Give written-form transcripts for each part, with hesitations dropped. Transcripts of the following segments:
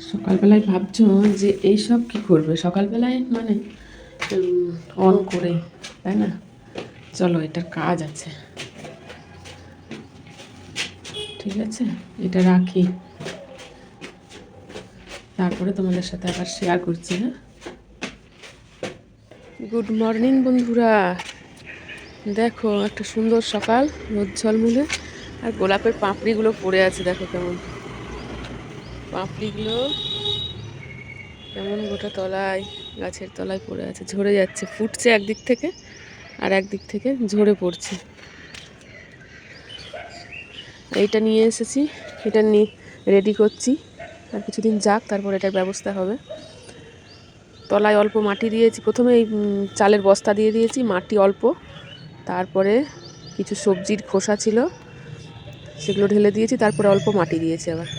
সকালবেলায় ভাবছো যে এইসব কি করবে সকালবেলায় মানে অন করে, তাই না? চলো, এটার কাজ আছে, ঠিক আছে, এটা রাখি, তারপরে তোমাদের সাথে আবার শেয়ার করছি। হ্যাঁ, গুড মর্নিং বন্ধুরা। দেখো একটা সুন্দর সকাল, রোদ ঝলমলে, আর গোলাপের পাপড়িগুলো পড়ে আছে, দেখো কেমন পাপড়িগুলো কেমন গোটা তলায়, গাছের তলায় পড়ে আছে, ঝরে যাচ্ছে, ফুটছে একদিক থেকে আর একদিক থেকে ঝরে পড়ছে। এইটা নিয়ে এসেছি, এটা নিয়ে রেডি করছি, আর কিছুদিন যাক, তারপর এটার ব্যবস্থা হবে। তলায় অল্প মাটি দিয়েছি, প্রথমে এই চালের বস্তা দিয়ে দিয়েছি, মাটি অল্প, তারপরে কিছু সবজির খোসা ছিল সেগুলো ঢেলে দিয়েছি, তারপরে অল্প মাটি দিয়েছি আবার।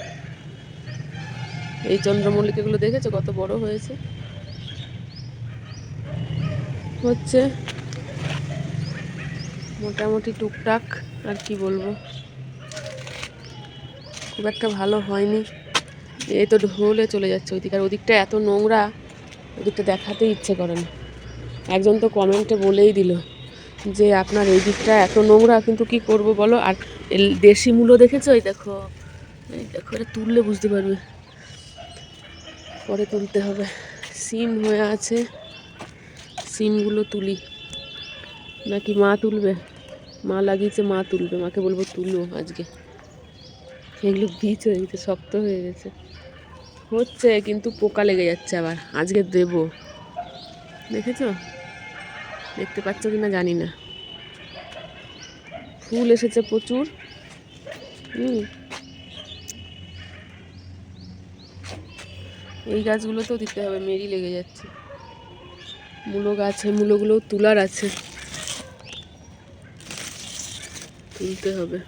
এই চন্দ্রমল্লিকাগুলো দেখেছো কত বড় হয়েছে, হচ্ছে মোটামুটি টুকটাক, আর কি বলবো, খুব একটা ভালো হয়নি। এই তো ঢোলে চলে যাচ্ছে ওইদিকে, আর ওদিকটা এত নোংরা, ওদিকটা দেখাতে ইচ্ছে করে না। একজন তো কমেন্টে বলেই দিল যে আপনার এই দিকটা এত নোংরা, কিন্তু কি করব বলো। আর দেশি মূলো দেখেছো, এই দেখো, এই দেখো, এটা তুললে বুঝতে পারবে, পরে তুলতে হবে। সিম হয়ে আছে, সিমগুলো তুলি নাকি মা তুলবে? মা লাগিয়েছে, মা তুলবে, মাকে বলবো তুলো আজকে। এগুলো বীজ হয়ে গেছে, শক্ত হয়ে গেছে, হচ্ছে কিন্তু পোকা লেগে যাচ্ছে আবার। আজকে দেব, দেখেছো, দেখতে পাচ্ছ কি না জানি না, ফুল এসেছে প্রচুর। এই গাছগুলোতেও দিতে হবে, মেরি লেগে যাচ্ছে। মূলো গাছে, মূলোগুলোও তুলার আছে, তুলতে হবে।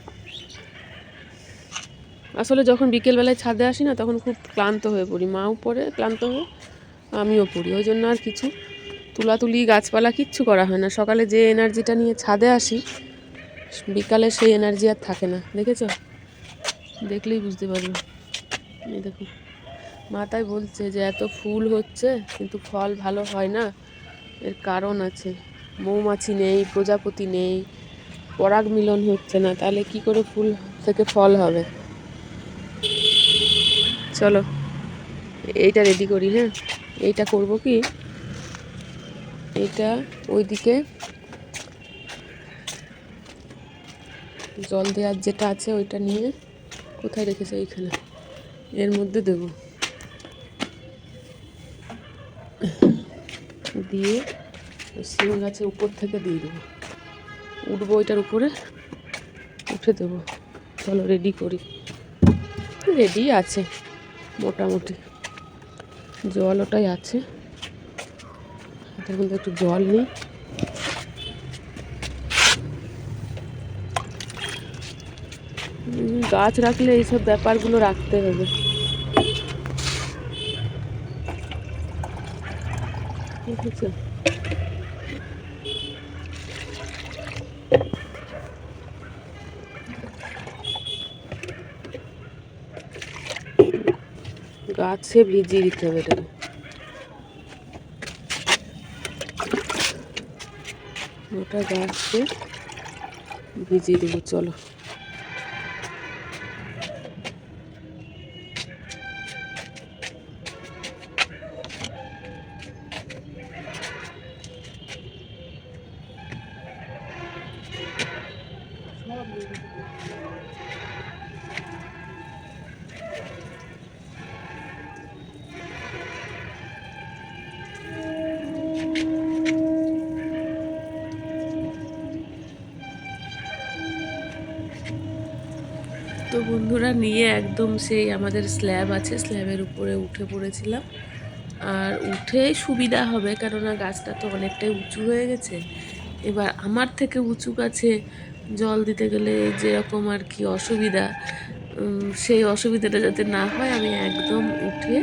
আসলে যখন বিকেলবেলায় ছাদে আসি না, তখন খুব ক্লান্ত হয়ে পড়ি, মাও পড়ে ক্লান্ত হয়ে, আমিও পড়ি, ওই জন্য আর কিছু তুলাতুলি গাছপালা কিচ্ছু করা হয় না। সকালে যে এনার্জিটা নিয়ে ছাদে আসি, বিকালে সেই এনার্জি আর থাকে না, দেখেছো, দেখলেই বুঝতে পারবে। এই দেখো, মাথায় বলছে যে এত ফুল হচ্ছে কিন্তু ফল ভালো হয় না, এর কারণ আছে। মৌমাছি নেই, প্রজাপতি নেই, পরাগ মিলন হচ্ছে না, তাহলে কি করে ফুল থেকে ফল হবে? চলো এইটা রেডি করি। হ্যাঁ, এইটা করব কি, এইটা ওইদিকে জল দেওয়ার যেটা আছে ওইটা নিয়ে, কোথায় রেখেছে, এইখানে, এর মধ্যে দেব, দিয়ে সিম গাছের উপর থেকে দিয়ে দেবো, উঠবো ওইটার উপরে, উঠে দেবো। চলো রেডি করি, রেডি আছে মোটামুটি, জল ওটাই আছে, এটার মধ্যে একটু জল নিই। গাছ রাখলে এইসব ব্যাপারগুলো রাখতে হবে, ঠিক আছে। গাছে ভিজিয়ে দিতে হবে এটাকে, ওটা গাছকে ভিজিয়ে দেবো। চলো, তো বন্ধুরা নিয়ে একদম সেই আমাদের স্ল্যাব আছে, স্ল্যাবের উপরে উঠে পড়েছিলাম। আর উঠেই সুবিধা হবে, কেননা গাছটা তো অনেকটাই উঁচু হয়ে গেছে। এবার আমার থেকে উঁচু গাছে জল দিতে গেলে যেরকম আর কি অসুবিধা, সেই অসুবিধাটা যাতে না হয়, আমি একদম উঠে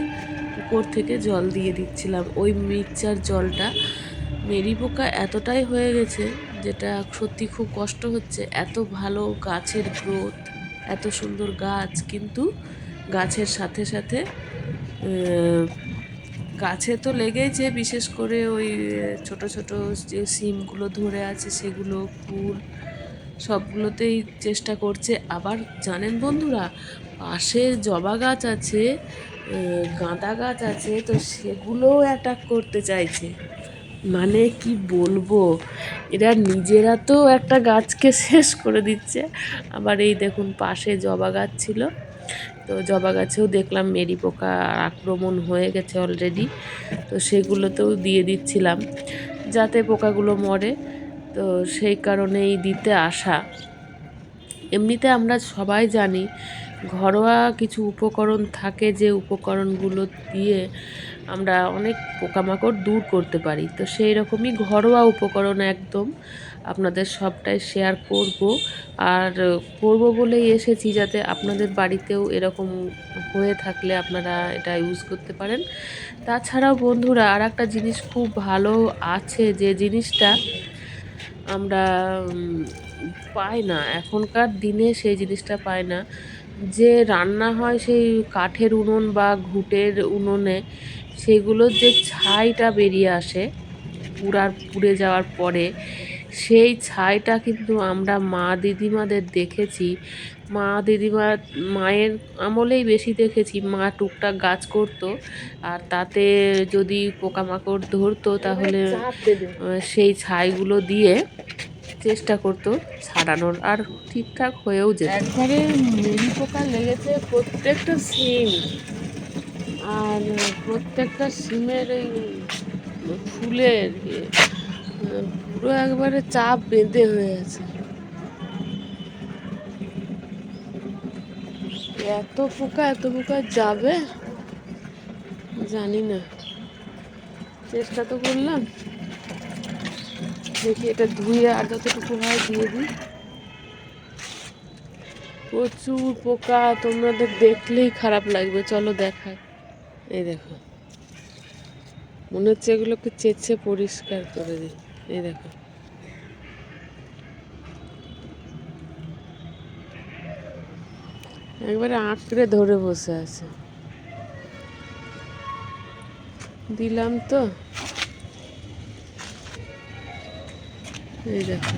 উপর থেকে জল দিয়ে দিচ্ছিলাম। ওই মিক্সচার জলটা, মেরি পোকা এতটাই হয়ে গেছে, যেটা সত্যি খুব কষ্ট হচ্ছে। এত ভালো গাছের গ্রোথ, এত সুন্দর গাছ, কিন্তু গাছের সাথে সাথে গাছে তো লেগেছে, বিশেষ করে ওই ছোট ছোট যে সিমগুলো ধরে আছে সেগুলো, ফুল সবগুলোতেই চেষ্টা করছে। আবার জানেন বন্ধুরা, পাশে জবা গাছ আছে, গাঁদা গাছ আছে, তো সেগুলোও অ্যাটাক করতে চাইছে। মানে কি বলবো, এরা নিজেরা তো একটা গাছকে শেষ করে দিচ্ছে, আবার এই দেখুন পাশে জবা গাছ ছিল, তো জবা গাছেও দেখলাম মেরি পোকা আক্রমণ হয়ে গেছে অলরেডি। তো সেগুলোতেও দিয়ে দিচ্ছিলাম যাতে পোকাগুলো মরে, তো সেই কারণেই দিতে আসা। এমনিতে আমরা সবাই জানি ঘরোয়া কিছু উপকরণ থাকে, যে উপকরণগুলো দিয়ে আমরা অনেক পোকামাকড় দূর করতে পারি। তো সেই রকমই ঘরোয়া উপকরণ একদম আপনাদের সবটাই শেয়ার করব। আর করব বলেই এসেছি, যাতে আপনাদের বাড়িতেও এরকম হয়ে থাকলে আপনারা এটা ইউজ করতে পারেন। তাছাড়াও বন্ধুরা আর একটা জিনিস খুব ভালো আছে, যে জিনিসটা আমরা পাই না এখনকার দিনে, সেই জিনিসটা পাই না। যে রান্না হয় সেই কাঠের উনুন বা ঘুঁটের উনুনে, সেগুলোর যে ছাইটা বেরিয়ে আসে পুড়ে যাওয়ার পরে, সেই ছাইটা কিন্তু আমরা মা দিদিমাদের দেখেছি। মায়ের আমলেই বেশি দেখেছি, মা টুকটাক গাছ করতো, আর তাতে যদি পোকামাকড় ধরতো তাহলে সেই ছাইগুলো দিয়ে চেষ্টা করতো ছাড়ানোর, আর ঠিকঠাক হয়েও যেত। একবারে মেরি পোকা লেগেছে প্রত্যেকটা সিম, আর প্রত্যেকটা সিমের এই ফুলের পুরো একবারে চাপ বেঁধে হয়ে আছে। এত পোকা যাবে জানি না, চেষ্টা তো করলাম। দেখি এটা ধুয়ে আর যতটুকু হয় দিয়ে দিই। প্রচুর পোকা, তোমাদের দেখলেই খারাপ লাগবে, চলো দেখাই। এই দেখো, মনে হচ্ছে এগুলোকে চেঁচে পরিষ্কার করে দিই। এই দেখো, একবারে আঁকড়ে ধরে বসে আছে। দিলাম তো, এই দেখো,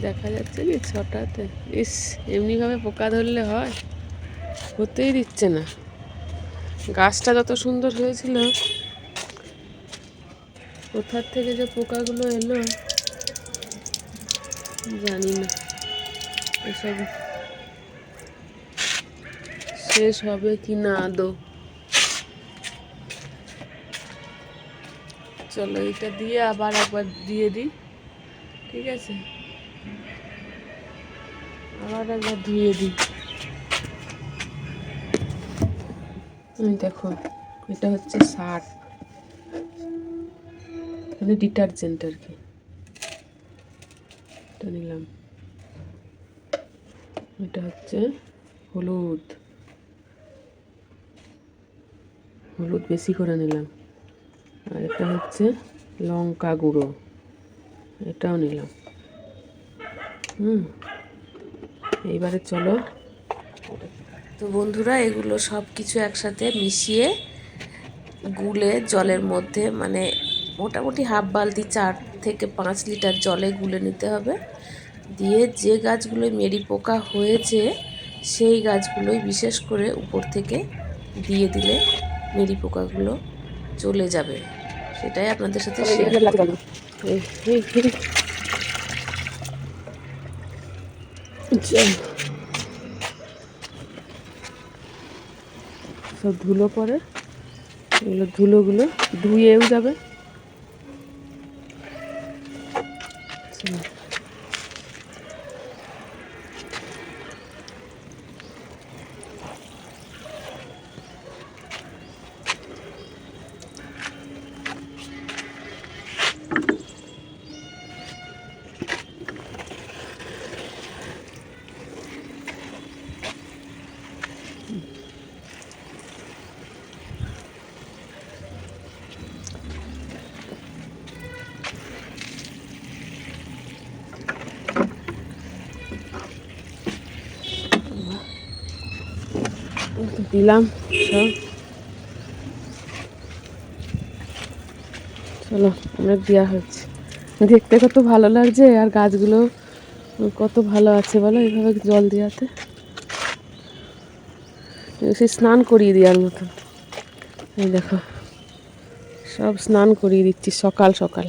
দেখা যাচ্ছে কি ছটাতে। ইস, এমনিভাবে পোকা ধরলে হয়? হতেই দিচ্ছে না। গাছটা যত সুন্দর হয়েছিল, কোথার থেকে যে পোকাগুলো এলো জানি না। এসব শেষ হবে কি না আদৌ। চলো এটা দিয়ে আবার একবার দিয়ে দিই, ঠিক আছে? আবার একবার ধুয়ে দিই। দেখো, এটা হচ্ছে সার্ফ, মানে ডিটারজেন্ট আর কি। এটা নিলাম। এটা হচ্ছে হলুদ বেশি করে নিলাম। আর এটা হচ্ছে লঙ্কা গুঁড়ো, এটাও নিলাম। এইবারে চলো। তো বন্ধুরা, এগুলো সব কিছু একসাথে মিশিয়ে গুলে জলের মধ্যে, মানে মোটামুটি হাফ বালতি 4 থেকে 5 লিটার জলে গুলে নিতে হবে। দিয়ে যে গাছগুলোয় মেরি পোকা হয়েছে সেই গাছগুলোই বিশেষ করে উপর থেকে দিয়ে দিলে মেরি পোকাগুলো চলে যাবে। সেটাই আপনাদের সাথে শেয়ার করব। সব ধুলো পড়ে, এগুলো ধুলোগুলো ধুয়েও যাবে। দিলাম সব। চলো, অনেক দেওয়া হচ্ছে। দেখতে কত ভালো লাগছে, আর গাছগুলো কত ভালো আছে বলো এইভাবে জল দেওয়াতে। সে স্নান করিয়ে দেওয়ার মতন। এই দেখো, সব স্নান করিয়ে দিচ্ছি সকাল সকাল।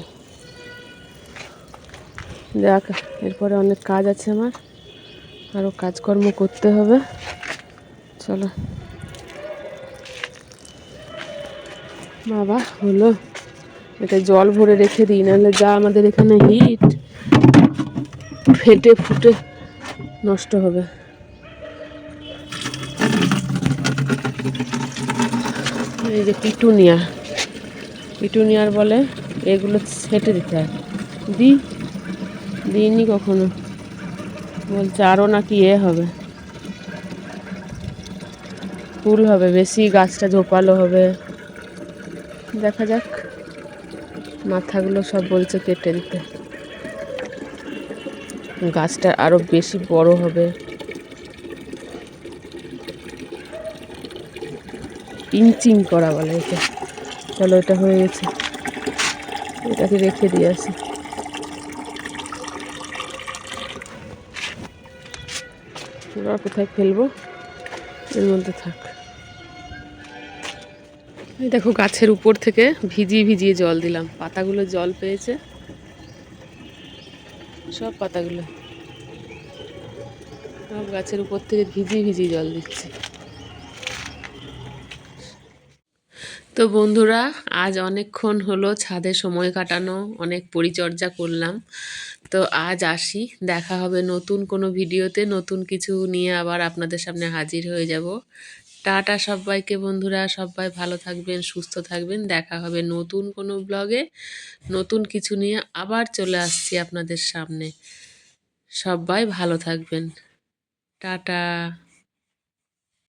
দেখ, এরপরে অনেক কাজ আছে আমার, আরও কাজকর্ম করতে হবে। চলো বাবা, হলো। এটা জল ভরে রেখে দিই, নাহলে যা আমাদের এখানে হিট, ফেটে ফুটে নষ্ট হবে। এই যে পিটুনিয়ার বলে, এগুলো ছেটে দিতে হয়। দিইনি কখনো, বলছে আরও নাকি হবে, ফুল হবে বেশি, গাছটা ঝোপালো হবে। দেখা যাক, মাথাগুলো সব বলছে কেটে দিতে, গাছটা আরো বেশি বড় হবে। ইঞ্চিং করা বলে এটা। চলো, এটা হয়ে গেছে, এটাকে রেখে দিয়ে আসি। এবার কোথায় ফেলবো, এর মধ্যে থাক। এই দেখো, গাছের উপর থেকে ভিজিয়ে ভিজিয়ে জল দিলাম, পাতাগুলো জল পেয়েছে, সব পাতাগুলো সব গাছের উপর থেকে ভিজিয়ে ভিজিয়ে জল দিচ্ছি। তো বন্ধুরা, আজ অনেকক্ষণ হলো ছাদে সময় কাটানো, অনেক পরিচর্যা করলাম। তো আজ আসি, দেখা হবে নতুন কোনো ভিডিওতে, নতুন কিছু নিয়ে আবার আপনাদের সামনে হাজির হয়ে যাব। টাটা সবাইকে বন্ধুরা, সবাই ভালো থাকবেন, সুস্থ থাকবেন। দেখা হবে নতুন কোনো ব্লগে, নতুন কিছু নিয়ে আবার চলে আসছি আপনাদের সামনে। সবাই ভালো থাকবেন। টাটা।